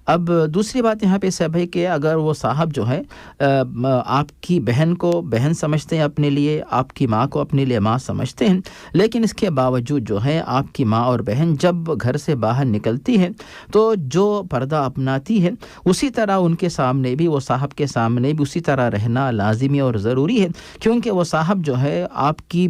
اب دوسری بات یہاں پہ ہے بھائی کہ اگر وہ صاحب جو ہے آپ کی بہن کو بہن سمجھتے ہیں اپنے لیے، آپ کی ماں کو اپنے لیے ماں سمجھتے ہیں، لیکن اس کے باوجود جو ہے آپ کی ماں اور بہن جب گھر سے باہر نکلتی ہے تو جو پردہ اپناتی ہے اسی طرح ان کے سامنے بھی، وہ صاحب کے سامنے بھی اسی طرح رہنا لازمی اور ضروری ہے، کیونکہ وہ صاحب جو ہے آپ کی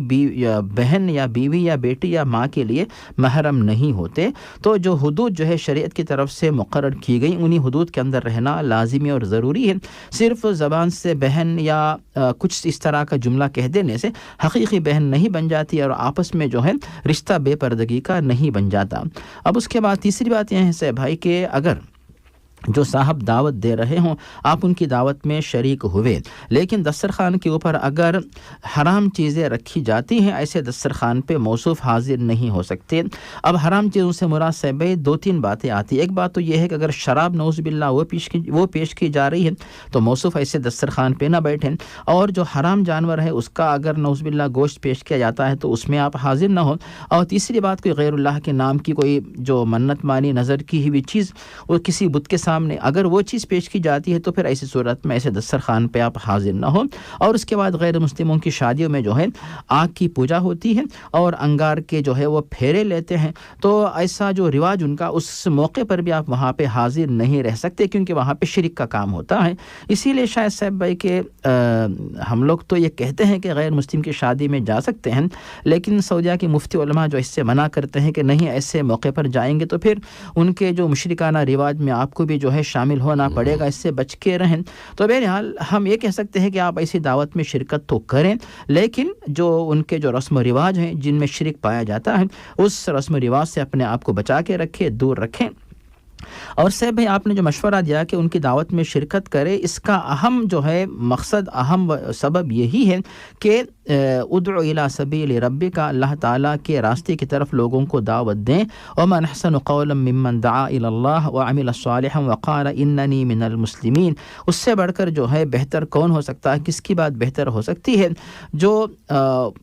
بہن یا بیوی یا بیٹی یا ماں کے لیے محرم نہیں ہوتے۔ تو جو حدود جو ہے شریعت کی طرف سے مقرر کی گئی انہی حدود کے اندر رہنا لازمی اور ضروری ہے۔ صرف زبان سے بہن یا کچھ اس طرح کا جملہ کہہ دینے سے حقیقی بہن نہیں بن جاتی اور آپس میں جو ہے رشتہ بے پردگی کا نہیں بن جاتا۔ اب اس کے بعد تیسری بات یہ ہے بھائی کہ اگر جو صاحب دعوت دے رہے ہوں آپ ان کی دعوت میں شریک ہوئے، لیکن دسترخوان کے اوپر اگر حرام چیزیں رکھی جاتی ہیں، ایسے دسترخوان پہ موصوف حاضر نہیں ہو سکتے۔ اب حرام چیزوں سے مراد سے 2-3 باتیں آتی ہیں۔ ایک بات تو یہ ہے کہ اگر شراب نعوذ باللہ وہ پیش کی جا رہی ہے تو موصوف ایسے دسترخوان پہ نہ بیٹھیں، اور جو حرام جانور ہے اس کا اگر نعوذ باللہ گوشت پیش کیا جاتا ہے تو اس میں آپ حاضر نہ ہوں۔ اور تیسری بات کوئی غیر اللہ کے نام کی کوئی جو منت مانی نظر کی ہوئی چیز وہ کسی بت کے سامنے اگر وہ چیز پیش کی جاتی ہے تو پھر ایسی صورت میں ایسے دسترخوان پہ آپ حاضر نہ ہوں۔ اور اس کے بعد غیر مسلموں کی شادیوں میں جو ہے آگ کی پوجا ہوتی ہے اور انگار کے جو ہے وہ پھیرے لیتے ہیں، تو ایسا جو رواج ان کا اس موقع پر بھی آپ وہاں پہ حاضر نہیں رہ سکتے، کیونکہ وہاں پہ شرک کا کام ہوتا ہے۔ اسی لیے شاید صاحب بھائی کہ ہم لوگ تو یہ کہتے ہیں کہ غیر مسلم کی شادی میں جا سکتے ہیں، لیکن سعودیہ کے مفتی علماء جو اس سے منع کرتے ہیں کہ نہیں ایسے موقع پر جائیں گے تو پھر ان کے جو مشرکانہ رواج میں آپ کو بھی جو ہے شامل ہونا پڑے گا، اس سے بچ کے رہیں۔ تو بہرحال ہم یہ کہہ سکتے ہیں کہ آپ ایسی دعوت میں شرکت تو کریں، لیکن جو ان کے جو رسم و رواج ہیں جن میں شرک پایا جاتا ہے اس رسم و رواج سے اپنے آپ کو بچا کے رکھیں، دور رکھیں۔ اور صاحب بھائی آپ نے جو مشورہ دیا کہ ان کی دعوت میں شرکت کرے، اس کا اہم جو ہے مقصد، اہم سبب یہی ہے کہ ادعو الی سبیل ربک، اللہ تعالیٰ کے راستے کی طرف لوگوں کو دعوت دیں۔ ومن احسن قولا ممن دعا الی اللہ وعمل صالحا وقال اننی من المسلمین، اس سے بڑھ کر جو ہے بہتر کون ہو سکتا ہے، کس کی بات بہتر ہو سکتی ہے جو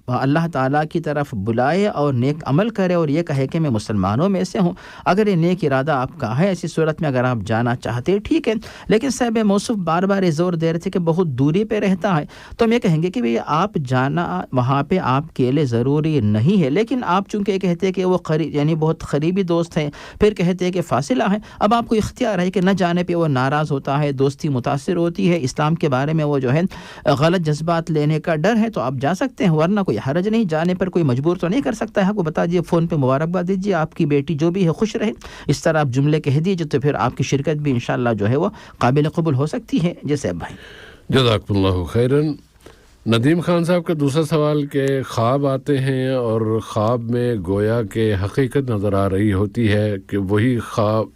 اللہ تعالیٰ کی طرف بلائے اور نیک عمل کرے اور یہ کہے کہ میں مسلمانوں میں سے ہوں۔ اگر یہ نیک ارادہ آپ کا ہے، ایسی صورت میں اگر آپ جانا چاہتے ٹھیک ہے، لیکن صاحب موصوف بار بار یہ زور دے رہے تھے کہ بہت دوری پہ رہتا ہے، تو ہم یہ کہیں گے کہ بھئی آپ جانا وہاں پہ آپ کے لیے ضروری نہیں ہے، لیکن آپ چونکہ کہتے ہیں کہ وہ یعنی بہت قریبی دوست ہیں، پھر کہتے ہیں کہ فاصلہ ہے، اب آپ کو اختیار ہے کہ نہ جانے پہ وہ ناراض ہوتا ہے، دوستی متاثر ہوتی ہے، اسلام کے بارے میں وہ جو ہے غلط جذبات لینے کا ڈر ہے، تو آپ جا سکتے ہیں، ورنہ کوئی حرج نہیں، جانے پر کوئی مجبور تو نہیں کر سکتا ہے۔ آپ کو بتا دیجیے، فون پہ مبارکباد دیجیے، آپ کی بیٹی جو بھی ہے خوش رہے، اس طرح آپ جملے کہہ دیجیے تو پھر آپ کی شرکت بھی انشاءاللہ جو ہے وہ قابل قبول ہو سکتی ہے۔ جیسے بھائی جزاکم اللہ خیراً۔ ندیم خان صاحب کا دوسرا سوال کہ خواب آتے ہیں اور خواب میں گویا کہ حقیقت نظر آ رہی ہوتی ہے کہ وہی خواب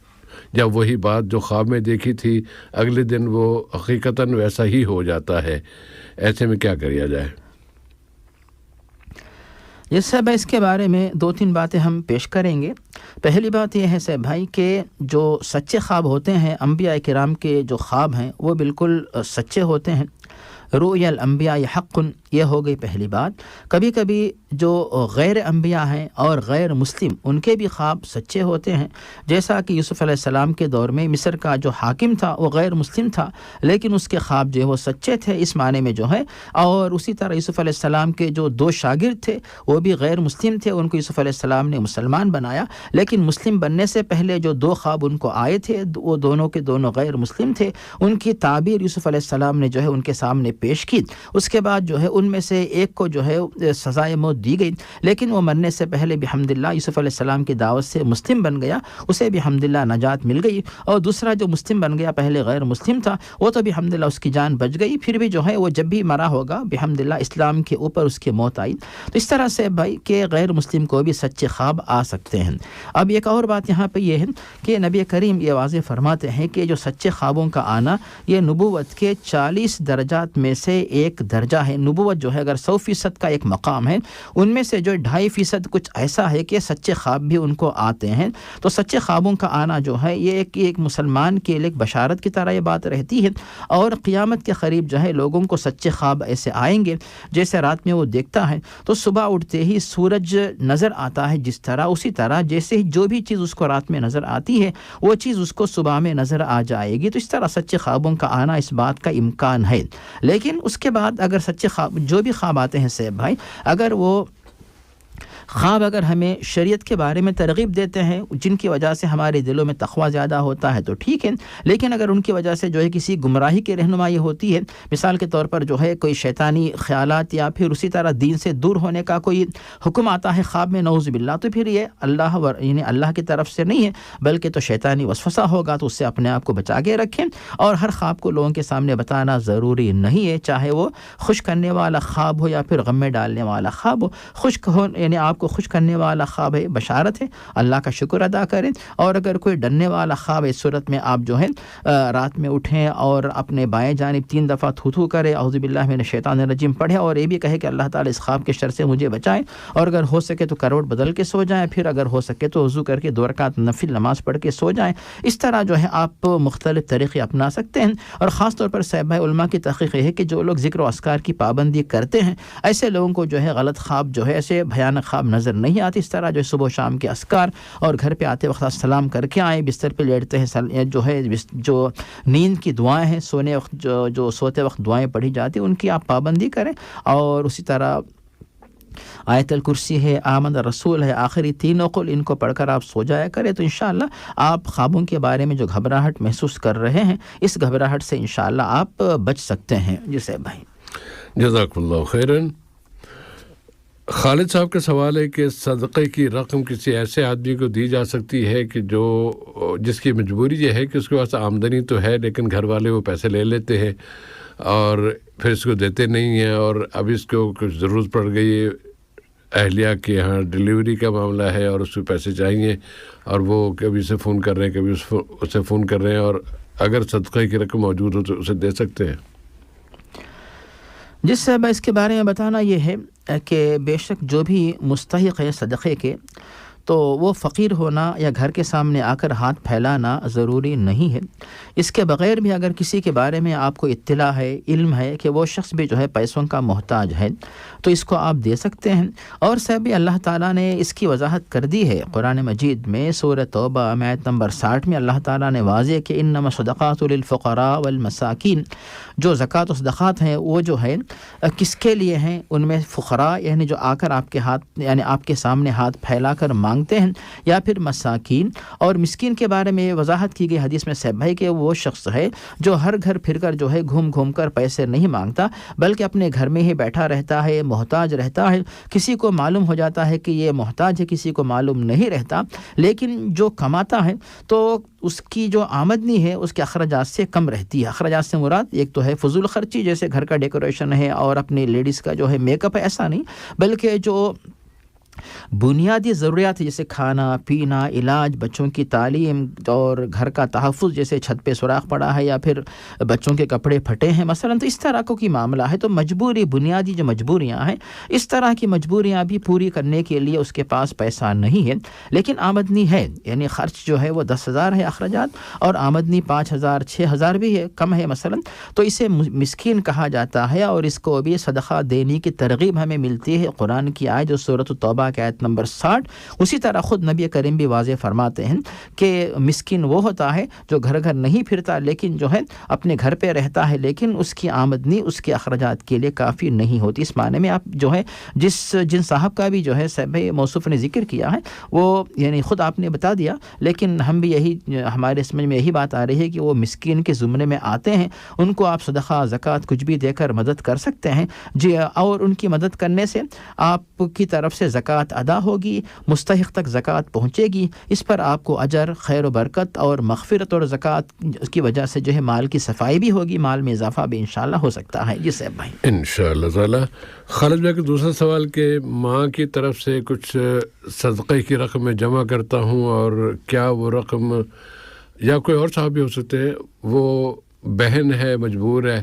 جب وہی بات جو خواب میں دیکھی تھی اگلے دن وہ حقیقتاً ویسا ہی ہو جاتا ہے، ایسے میں کیا کیا جائے؟ یہ سب اس کے بارے میں 2-3 باتیں ہم پیش کریں گے۔ پہلی بات یہ ہے صاحب بھائی کہ جو سچے خواب ہوتے ہیں، انبیاء کرام کے جو خواب ہیں وہ بالکل سچے ہوتے ہیں۔ رؤیا الانبیاء حق، یہ ہو گئی پہلی بات۔ کبھی کبھی جو غیر انبیاء ہیں اور غیر مسلم ان کے بھی خواب سچے ہوتے ہیں، جیسا کہ یوسف علیہ السلام کے دور میں مصر کا جو حاکم تھا وہ غیر مسلم تھا، لیکن اس کے خواب جو ہے وہ سچے تھے اس معنی میں جو ہے۔ اور اسی طرح یوسف علیہ السلام کے جو 2 شاگرد تھے وہ بھی غیر مسلم تھے، ان کو یوسف علیہ السلام نے مسلمان بنایا، لیکن مسلم بننے سے پہلے جو 2 خواب ان کو آئے تھے وہ دونوں کے دونوں غیر مسلم تھے۔ ان کی تعبیر یوسف علیہ السلام نے جو ہے ان کے سامنے پیش کی، اس کے بعد جو ہے ان میں سے ایک کو جو ہے سزائے موت دی گئی، لیکن وہ مرنے سے پہلے بحمداللہ یوسف علیہ السلام کی دعوت سے مسلم بن گیا، اسے بحمداللہ نجات مل گئی۔ اور دوسرا جو مسلم بن گیا، پہلے غیر مسلم تھا، وہ تو بحمداللہ اس کی جان بچ گئی، پھر بھی جو ہے وہ جب بھی مرا ہوگا بحمداللہ اسلام کے اوپر اس کی موت آئی۔ تو اس طرح سے بھائی کہ غیر مسلم کو بھی سچے خواب آ سکتے ہیں۔ اب ایک اور بات یہاں پہ یہ ہے کہ نبی کریم یہ واضح فرماتے ہیں کہ جو سچے خوابوں کا آنا یہ نبوت کے 40 درجات میں میں سے ایک درجہ ہے. نبوت جو ہے اگر 100% کا ایک مقام ہے, ان میں سے جو 2.5% کچھ ایسا ہے کہ سچے خواب بھی ان کو آتے ہیں. تو سچے خوابوں کا آنا جو ہے یہ ایک مسلمان کے لیے ایک بشارت کی طرح یہ بات رہتی ہے. اور قیامت کے قریب جو ہے لوگوں کو سچے خواب ایسے آئیں گے جیسے رات میں وہ دیکھتا ہے تو صبح اٹھتے ہی سورج نظر آتا ہے جس طرح, اسی طرح جیسے ہی جو بھی چیز اس کو رات میں نظر آتی ہے وہ چیز اس کو صبح میں نظر آ جائے گی. تو اس طرح سچے خوابوں کا آنا اس بات کا امکان ہے. لیکن اس کے بعد اگر سچے خواب جو بھی خواب آتے ہیں سیب بھائی, اگر وہ خواب اگر ہمیں شریعت کے بارے میں ترغیب دیتے ہیں جن کی وجہ سے ہمارے دلوں میں تقویٰ زیادہ ہوتا ہے تو ٹھیک ہے. لیکن اگر ان کی وجہ سے جو ہے کسی گمراہی کی رہنمائی ہوتی ہے, مثال کے طور پر جو ہے کوئی شیطانی خیالات یا پھر اسی طرح دین سے دور ہونے کا کوئی حکم آتا ہے خواب میں نعوذ باللہ, تو پھر یہ یعنی اللہ کی طرف سے نہیں ہے بلکہ تو شیطانی وسوسہ ہوگا. تو اس سے اپنے آپ کو بچا کے رکھیں. اور ہر خواب کو لوگوں کے سامنے بتانا ضروری نہیں ہے, چاہے وہ خوش کرنے والا خواب ہو یا پھر غم میں ڈالنے والا خواب ہو. خشک ہو یعنی آپ کو خوش کرنے والا خواب ہے, بشارت ہے, اللہ کا شکر ادا کریں. اور اگر کوئی ڈرنے والا خواب ہے, اس صورت میں آپ جو ہے رات میں اٹھیں اور اپنے بائیں جانب 3 دفعہ تھو کرے, اعوذ باللہ من الشیطان الرجیم پڑھیں, اور یہ بھی کہے کہ اللہ تعالی اس خواب کے شر سے مجھے بچائیں. اور اگر ہو سکے تو کروٹ بدل کے سو جائیں, پھر اگر ہو سکے تو وضو کر کے 2 رکعت نفل نماز پڑھ کے سو جائیں. اس طرح جو ہے آپ مختلف طریقے اپنا سکتے ہیں. اور خاص طور پر صاحب علماء کی تحقیق ہے کہ جو لوگ ذکر و اذکار کی پابندی کرتے ہیں ایسے لوگوں کو جو ہے غلط خواب جو ہے ایسے بھیانک خواب نظر نہیں آتی. اس طرح جو صبح و شام کے اذکار اور گھر پہ آتے وقت سلام کر کے آئیں, بستر پہ لیٹتے ہیں جو ہے جو نیند کی دعائیں ہیں سونے وقت جو سوتے وقت دعائیں پڑھی جاتی ہیں ان کی آپ پابندی کریں. اور اسی طرح آیت الکرسی ہے, آمن الرسول ہے, آخری 3 قل ان کو پڑھ کر آپ سو جایا کریں. تو انشاءاللہ آپ خوابوں کے بارے میں جو گھبراہٹ محسوس کر رہے ہیں اس گھبراہٹ سے انشاءاللہ آپ بچ سکتے ہیں. جی بھائی, جزاک اللہ خیرن. خالد صاحب کا سوال ہے کہ صدقے کی رقم کسی ایسے آدمی کو دی جا سکتی ہے کہ جس کی مجبوری یہ ہے کہ اس کے پاس آمدنی تو ہے لیکن گھر والے وہ پیسے لے لیتے ہیں اور پھر اس کو دیتے نہیں ہیں, اور اب اس کو کچھ ضرورت پڑ گئی اہلیہ کے یہاں ڈیلیوری کا معاملہ ہے اور اس کو پیسے چاہیے, اور وہ کبھی سے فون کر رہے ہیں کبھی اسے فون کر رہے ہیں, اور اگر صدقے کی رقم موجود ہو تو اسے دے سکتے ہیں؟ جس صاحب اس کے بارے میں بتانا یہ ہے کہ بے شک جو بھی مستحق ہے صدقے کے تو وہ فقیر ہونا یا گھر کے سامنے آ کر ہاتھ پھیلانا ضروری نہیں ہے. اس کے بغیر بھی اگر کسی کے بارے میں آپ کو اطلاع ہے, علم ہے کہ وہ شخص بھی جو ہے پیسوں کا محتاج ہے تو اس کو آپ دے سکتے ہیں. اور صاحب اللہ تعالیٰ نے اس کی وضاحت کر دی ہے قرآن مجید میں سورہ توبہ آیت نمبر 60 میں. اللہ تعالیٰ نے واضح کہ انما الصدقات للفقراء والمساکین, جو زکوٰۃ و صدقات ہیں وہ جو ہے کس کے لیے ہیں, ان میں فقراء یعنی جو آ کر آپ کے ہاتھ یعنی آپ کے سامنے ہاتھ پھیلا کر مانگتے ہیں, یا پھر مساکین. اور مسکین کے بارے میں وضاحت کی گئی حدیث میں صاحب بھائی کہ وہ شخص ہے جو ہر گھر پھر کر جو ہے گھوم کر پیسے نہیں مانگتا بلکہ اپنے گھر میں ہی بیٹھا رہتا ہے, محتاج رہتا ہے. کسی کو معلوم ہو جاتا ہے کہ یہ محتاج ہے, کسی کو معلوم نہیں رہتا, لیکن جو کماتا ہے تو اس کی جو آمدنی ہے اس کے اخراجات سے کم رہتی ہے. اخراجات سے مراد ایک تو ہے فضول خرچی جیسے گھر کا ڈیکوریشن ہے اور اپنی لیڈیز کا جو ہے میک اپ ہے, ایسا نہیں, بلکہ جو بنیادی ضروریات جیسے کھانا پینا, علاج, بچوں کی تعلیم اور گھر کا تحفظ جیسے چھت پہ سوراخ پڑا ہے یا پھر بچوں کے کپڑے پھٹے ہیں مثلا, تو اس طرح کی معاملہ ہے. تو مجبوری بنیادی جو مجبوریاں ہیں اس طرح کی مجبوریاں بھی پوری کرنے کے لیے اس کے پاس پیسہ نہیں ہے لیکن آمدنی ہے, یعنی خرچ جو ہے وہ 10,000 ہے اخراجات اور آمدنی 5,000 6,000 بھی ہے, کم ہے مثلا, تو اسے مسکین کہا جاتا ہے. اور اس کو بھی صدقہ دینے کی ترغیب ہمیں ملتی ہے قرآن کی آیت جو سورۃ التوبہ کی آیت نمبر 60. اسی طرح خود نبی کریم بھی واضح فرماتے ہیں کہ مسکین وہ ہوتا ہے جو گھر گھر نہیں پھرتا لیکن جو ہے اپنے گھر پہ رہتا ہے لیکن اس کی آمدنی اس کے اخراجات کے لیے کافی نہیں ہوتی. اس معنی میں آپ جو ہے جن صاحب کا بھی جو ہے صاحب موصوف نے ذکر کیا ہے وہ یعنی خود آپ نے بتا دیا, لیکن ہم بھی ہمارے سمجھ میں یہی بات آ رہی ہے کہ وہ مسکین کے زمرے میں آتے ہیں, ان کو آپ صدقہ زکوٰۃ کچھ بھی دے کر مدد کر سکتے ہیں جی. اور ان کی مدد کرنے سے آپ کی طرف سے زکوٰۃ ادا ہوگی, مستحق تک زکوٰۃ پہنچے گی, اس پر آپ کو اجر, خیر و برکت اور مغفرت, اور زکوٰۃ کی وجہ سے جو ہے مال کی صفائی بھی ہوگی, مال میں اضافہ بھی انشاءاللہ ہو سکتا ہے. جی صاحب بھائی انشاءاللہ تعالی. خالد بھائی کا دوسرا سوال کہ ماں کی طرف سے کچھ صدقے کی رقم میں جمع کرتا ہوں اور کیا وہ رقم یا کوئی اور صاحب بھی ہو سکتے ہیں, وہ بہن ہے مجبور ہے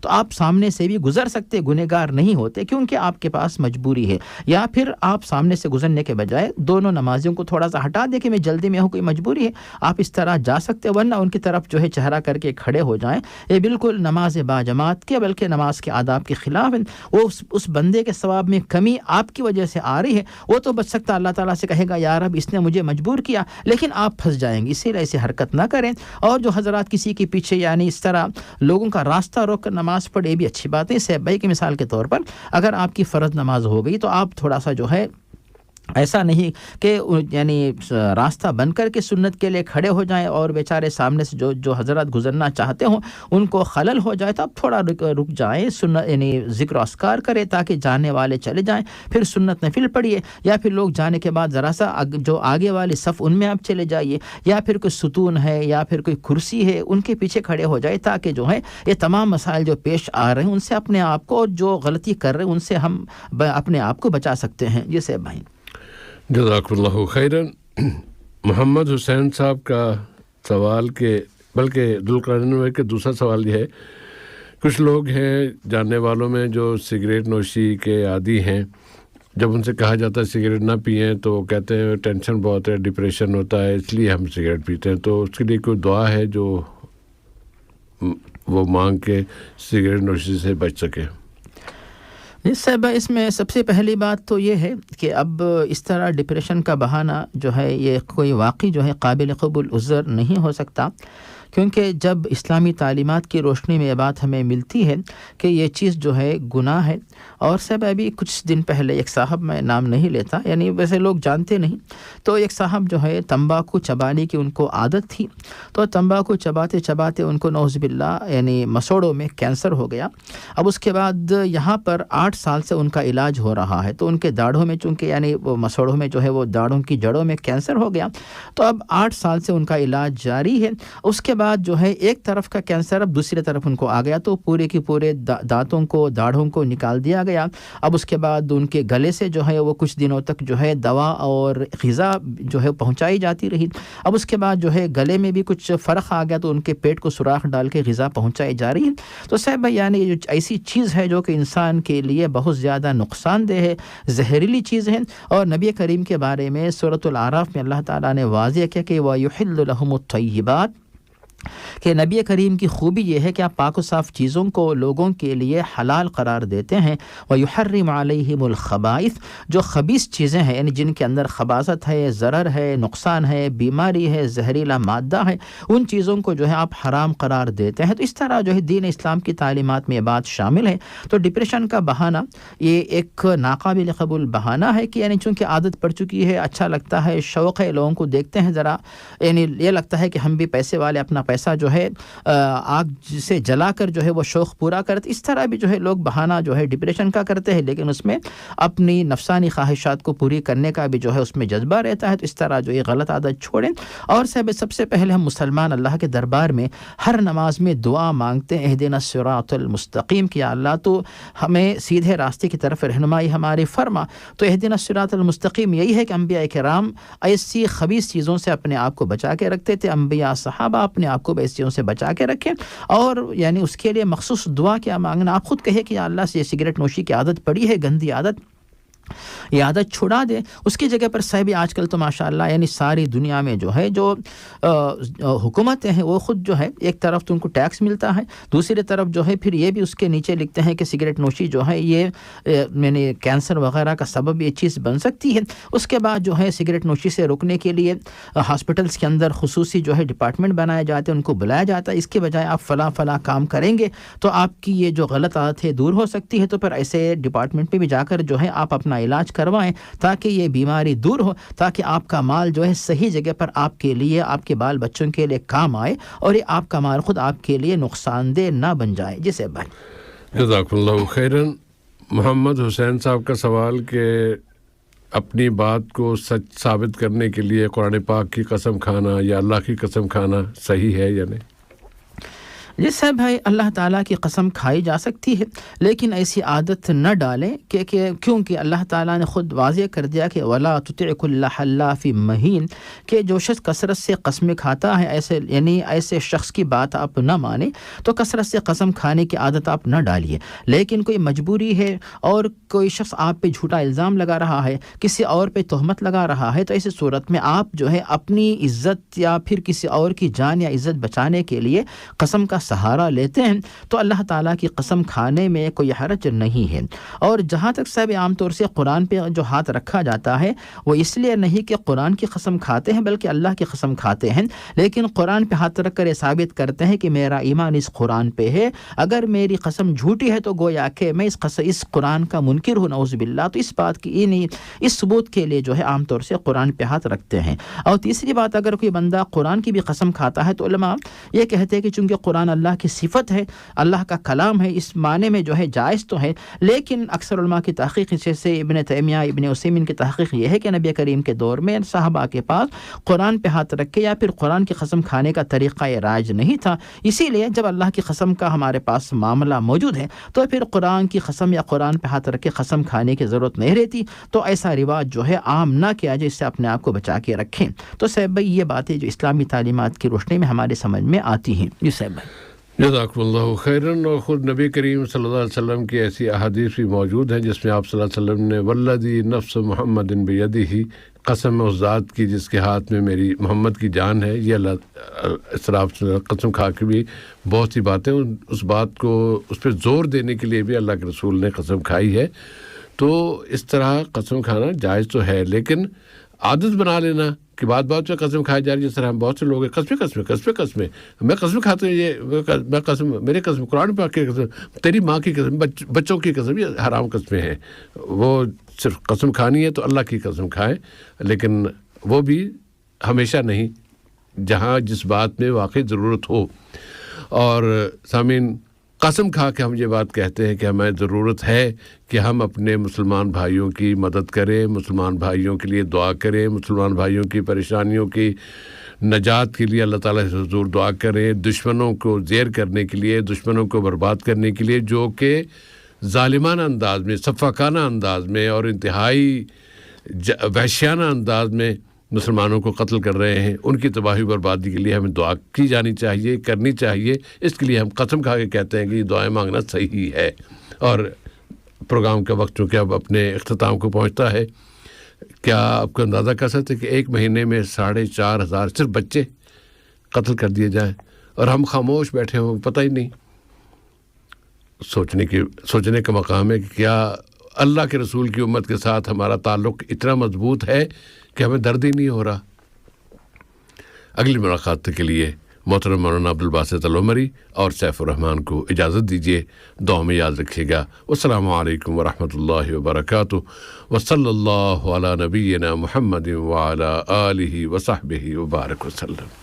تو آپ سامنے سے بھی گزر سکتے, گنہگار نہیں ہوتے کیونکہ آپ کے پاس مجبوری ہے. یا پھر آپ سامنے سے گزرنے کے بجائے دونوں نمازیوں کو تھوڑا سا ہٹا دے کہ میں جلدی میں ہوں, کوئی مجبوری ہے, آپ اس طرح جا سکتے, ورنہ ان کی طرف جو ہے چہرہ کر کے کھڑے ہو جائیں. یہ بالکل نماز با جماعت کے بلکہ نماز کے آداب کے خلاف ہے. وہ اس بندے کے ثواب میں کمی آپ کی وجہ سے آ رہی ہے, وہ تو بچ سکتا اللہ تعالیٰ سے کہے گا یا رب اس نے مجھے مجبور کیا, لیکن آپ پھنس جائیں گے, اسی لیے ایسی حرکت نہ کریں. اور جو حضرات کسی کے پیچھے یعنی اس طرح لوگوں کا راستہ روک کر نماز پڑھے, یہ بھی اچھی بات ہے. صاحب بھائی کی مثال کے طور پر اگر آپ کی فرض نماز ہو گئی تو آپ تھوڑا سا جو ہے ایسا نہیں کہ یعنی راستہ بن کر کے سنت کے لیے کھڑے ہو جائیں اور بیچارے سامنے سے جو حضرات گزرنا چاہتے ہوں ان کو خلل ہو جائے, تو آپ تھوڑا رک جائیں, سنت یعنی ذکر و اذکار کریں تاکہ جانے والے چلے جائیں, پھر سنت نفل پڑھیے, یا پھر لوگ جانے کے بعد ذرا سا جو آگے والی صف ان میں آپ چلے جائیے, یا پھر کوئی ستون ہے یا پھر کوئی کرسی ہے ان کے پیچھے کھڑے ہو جائے, تاکہ جو ہے یہ تمام مسائل جو پیش آ رہے ہیں ان سے اپنے آپ کو, جو غلطی کر رہے ہیں ان سے ہم اپنے آپ کو بچا سکتے ہیں. جی صاحب بھائی جزاک اللہ خیرن. محمد حسین صاحب کا سوال کے بلکہ ذوالقرنین کے دوسرا سوال یہ ہے, کچھ لوگ ہیں جاننے والوں میں جو سگریٹ نوشی کے عادی ہیں, جب ان سے کہا جاتا ہے سگریٹ نہ پئیں تو وہ کہتے ہیں ٹینشن بہت ہے, ڈپریشن ہوتا ہے, اس لیے ہم سگریٹ پیتے ہیں. تو اس کے لیے کوئی دعا ہے جو وہ مانگ کے سگریٹ نوشی سے بچ سکے؟ جی صاحب, اس میں سب سے پہلی بات تو یہ ہے کہ اب اس طرح ڈپریشن کا بہانہ جو ہے یہ کوئی واقعی جو ہے قابل قبول عذر نہیں ہو سکتا, کیونکہ جب اسلامی تعلیمات کی روشنی میں یہ بات ہمیں ملتی ہے کہ یہ چیز جو ہے گناہ ہے. اور صاحب ابھی کچھ دن پہلے ایک صاحب, میں نام نہیں لیتا, یعنی ویسے لوگ جانتے نہیں, تو ایک صاحب جو ہے تمباکو چبانے کی ان کو عادت تھی, تو تمباکو چباتے چباتے ان کو نعوذ باللہ یعنی مسوڑوں میں کینسر ہو گیا. اب اس کے بعد یہاں پر 8 سال سے ان کا علاج ہو رہا ہے, تو ان کے داڑھوں میں چونکہ یعنی وہ مسوڑوں میں جو ہے وہ داڑھوں کی جڑوں میں کینسر ہو گیا, تو اب 8 سال سے ان کا علاج جاری ہے. اس کے بعد جو ہے ایک طرف کا کینسر اب دوسری طرف ان کو آ گیا, تو پورے کی پورے دانتوں کو داڑھوں کو نکال دیا گیا. اب اس کے بعد ان کے گلے سے جو ہے وہ کچھ دنوں تک جو ہے دوا اور غذا جو ہے پہنچائی جاتی رہی. اب اس کے بعد جو ہے گلے میں بھی کچھ فرق آ گیا, تو ان کے پیٹ کو سوراخ ڈال کے غذا پہنچائی جا رہی ہے. تو صاحب بھائی یعنی یہ جو ایسی چیز ہے جو کہ انسان کے لیے بہت زیادہ نقصان دہ ہے, زہریلی چیز ہے. اور نبی کریم کے بارے میں سورۃ الاعراف میں اللہ تعالیٰ نے واضح کیا کہ وَيُحِلُّ لَهُمُ الطَّيِّبَاتِ, کہ نبی کریم کی خوبی یہ ہے کہ آپ پاک و صاف چیزوں کو لوگوں کے لیے حلال قرار دیتے ہیں. وَيُحَرِّمُ عَلَيْهِمُ الْخَبَائِثِ, جو خبیث چیزیں ہیں یعنی جن کے اندر خباثت ہے, ضرر ہے, نقصان ہے, بیماری ہے, زہریلا مادہ ہے, ان چیزوں کو جو ہے آپ حرام قرار دیتے ہیں. تو اس طرح جو ہے دین اسلام کی تعلیمات میں یہ بات شامل ہے. تو ڈپریشن کا بہانہ یہ ایک ناقابل قبول بہانہ ہے کہ یعنی چونکہ عادت پڑ چکی ہے, اچھا لگتا ہے, شوق ہے, لوگوں کو دیکھتے ہیں ذرا یعنی یہ لگتا ہے کہ ہم بھی پیسے والے اپنا پیسہ جو ہے آگ سے جلا کر جو ہے وہ شوق پورا کرتے. اس طرح بھی جو ہے لوگ بہانہ جو ہے ڈپریشن کا کرتے ہیں, لیکن اس میں اپنی نفسانی خواہشات کو پوری کرنے کا بھی جو ہے اس میں جذبہ رہتا ہے. تو اس طرح جو یہ غلط عادت چھوڑیں. اور سب سے پہلے ہم مسلمان اللہ کے دربار میں ہر نماز میں دعا مانگتے ہیں, اہدنا الصراط المستقیم, کہ اللہ تو ہمیں سیدھے راستے کی طرف رہنمائی ہماری فرما. تو اہدنا الصراط المستقیم یہی ہے کہ انبیاء کرام ایسی خبیث چیزوں سے اپنے آپ کو بچا کے رکھتے تھے, انبیاء صحابہ اپنے آپ کو ایسی چیزوں سے بچا کے رکھیں. اور یعنی اس کے لیے مخصوص دعا کیا مانگنا, آپ خود کہے کہ یا اللہ سے یہ سگریٹ نوشی کی عادت پڑی ہے, گندی عادت, یہ عادت چھڑا دے. اس کی جگہ پر صاحب آج کل تو ماشاءاللہ یعنی ساری دنیا میں جو ہے جو حکومتیں ہیں وہ خود جو ہے ایک طرف تو ان کو ٹیکس ملتا ہے, دوسری طرف جو ہے پھر یہ بھی اس کے نیچے لکھتے ہیں کہ سگریٹ نوشی جو ہے یہ یعنی کینسر وغیرہ کا سبب یہ چیز بن سکتی ہے. اس کے بعد جو ہے سگریٹ نوشی سے روکنے کے لیے ہاسپٹلس کے اندر خصوصی جو ہے ڈپارٹمنٹ بنائے جاتے ہیں, ان کو بلایا جاتا ہے, اس کے بجائے آپ فلاں کام کریں گے تو آپ کی یہ جو غلط عادت ہے دور ہو سکتی ہے. تو پھر ایسے ڈپارٹمنٹ پہ بھی جا کر جو ہے آپ اپنا علاج کروائیں تاکہ یہ بیماری دور ہو, تاکہ آپ کا مال جو ہے صحیح جگہ پر آپ کے لیے, آپ کے بال بچوں کے لیے کام آئے, اور یہ آپ کا مال خود آپ کے لیے نقصان دہ نہ بن جائے. جسے بھائی جزاک اللہ خیرن. محمد حسین صاحب کا سوال کہ اپنی بات کو سچ ثابت کرنے کے لیے قرآن پاک کی قسم کھانا یا اللہ کی قسم کھانا صحیح ہے یا نہیں؟ جس ہے بھائی اللہ تعالیٰ کی قسم کھائی جا سکتی ہے لیکن ایسی عادت نہ ڈالیں کہ کیونکہ اللہ تعالیٰ نے خود واضح کر دیا کہ ولا تطع كل حلاف مہین کہ جو شخص کثرت سے قسمیں کھاتا ہے ایسے یعنی ایسے شخص کی بات آپ نہ مانیں تو کثرت سے قسم کھانے کی عادت آپ نہ ڈالیے. لیکن کوئی مجبوری ہے اور کوئی شخص آپ پہ جھوٹا الزام لگا رہا ہے, کسی اور پہ تہمت لگا رہا ہے, تو ایسی صورت میں آپ جو ہے اپنی عزت یا پھر کسی اور کی جان یا عزت بچانے کے لیے قسم کا سہارا لیتے ہیں تو اللہ تعالیٰ کی قسم کھانے میں کوئی حرج نہیں ہے. اور جہاں تک صاحب عام طور سے قرآن پہ جو ہاتھ رکھا جاتا ہے وہ اس لیے نہیں کہ قرآن کی قسم کھاتے ہیں بلکہ اللہ کی قسم کھاتے ہیں, لیکن قرآن پہ ہاتھ رکھ کر یہ ثابت کرتے ہیں کہ میرا ایمان اس قرآن پہ ہے, اگر میری قسم جھوٹی ہے تو گویا کہ میں اس قرآن کا منکر ہوں نعوذ باللہ. تو اس بات کی اس ثبوت کے لیے جو ہے عام طور سے قرآن پہ ہاتھ رکھتے ہیں. اور تیسری بات, اگر کوئی بندہ قرآن کی بھی قسم کھاتا ہے تو علماء یہ کہتے ہیں کہ چونکہ قرآن اللہ کی صفت ہے, اللہ کا کلام ہے, اس معنی میں جو ہے جائز تو ہے, لیکن اکثر علماء کی تحقیق جیسے ابن تیمیہ ابن عثیمین کی تحقیق یہ ہے کہ نبی کریم کے دور میں صحابہ کے پاس قرآن پہ ہاتھ رکھ کے یا پھر قرآن کی قسم کھانے کا طریقہ یہ رائج نہیں تھا. اسی لیے جب اللہ کی قسم کا ہمارے پاس معاملہ موجود ہے تو پھر قرآن کی قسم یا قرآن پہ ہاتھ رکھ کے قسم کھانے کی ضرورت نہیں رہتی. تو ایسا رواج جو ہے عام نہ کیا جائے, اس سے اپنے آپ کو بچا کے رکھیں. تو صاحب بھائی یہ باتیں جو اسلامی تعلیمات کی روشنی میں ہمارے سمجھ میں آتی ہیں. جی صاحب بھائی جزاکم اللہ خیرن. اور خود نبی کریم صلی اللہ علیہ وسلم کی ایسی احادیث بھی موجود ہیں جس میں آپ صلی اللہ علیہ وسلم نے والذی نفس محمد بیدہ, قسم اس ذات کی جس کے ہاتھ میں میری محمد کی جان ہے, یہ اللہ اس طرح قسم کھا کے بھی بہت سی باتیں اس بات کو اس پہ زور دینے کے لیے بھی اللہ کے رسول نے قسم کھائی ہے. تو اس طرح قسم کھانا جائز تو ہے, لیکن عادت بنا لینا کہ بات بات پہ قسم کھائی جا رہی ہے. جس طرح ہم بہت سے لوگ ہیں قسمیں میں قسم کھاتا ہوں, یہ میں قسم میرے قسم قرآن پاک کی قسم, تیری ماں کی قسم, بچوں کی قسم, یہ حرام قسمیں ہیں. وہ صرف قسم کھانی ہے تو اللہ کی قسم کھائیں, لیکن وہ بھی ہمیشہ نہیں, جہاں جس بات میں واقعی ضرورت ہو. اور سامعین, قسم کھا کے ہم یہ بات کہتے ہیں کہ ہمیں ضرورت ہے کہ ہم اپنے مسلمان بھائیوں کی مدد کریں, مسلمان بھائیوں کے لیے دعا کریں, مسلمان بھائیوں کی پریشانیوں کی نجات کے لیے اللہ تعالیٰ سے حضور دعا کریں, دشمنوں کو زیر کرنے کے لیے, دشمنوں کو برباد کرنے کے لیے جو کہ ظالمانہ انداز میں, سفاکانہ انداز میں اور انتہائی وحشیانہ انداز میں مسلمانوں کو قتل کر رہے ہیں, ان کی تباہی و بربادی کے لیے ہمیں دعا کی جانی چاہیے, کرنی چاہیے. اس کے لیے ہم قسم کھا کے کہتے ہیں کہ یہ دعائیں مانگنا صحیح ہے. اور پروگرام کا وقت چونکہ اب اپنے اختتام کو پہنچتا ہے, کیا آپ کو اندازہ کر سکتے کہ ایک مہینے میں 4,500 صرف بچے قتل کر دیے جائیں اور ہم خاموش بیٹھے ہوں, پتہ ہی نہیں. سوچنے کا مقام ہے کہ کیا اللہ کے رسول کی امت کے ساتھ ہمارا تعلق اتنا مضبوط ہے کہ ہمیں درد ہی نہیں ہو رہا. اگلی ملاقات کے لیے محترم مولانا عبدالباسط العمری اور سیف الرحمان کو اجازت دیجیے. دعا میں یاد رکھیے گا. والسلام علیکم ورحمۃ اللہ وبرکاتہ. وصلی اللہ علی نبینا محمد وعلی آلہ وصحبہ وبارک وسلم.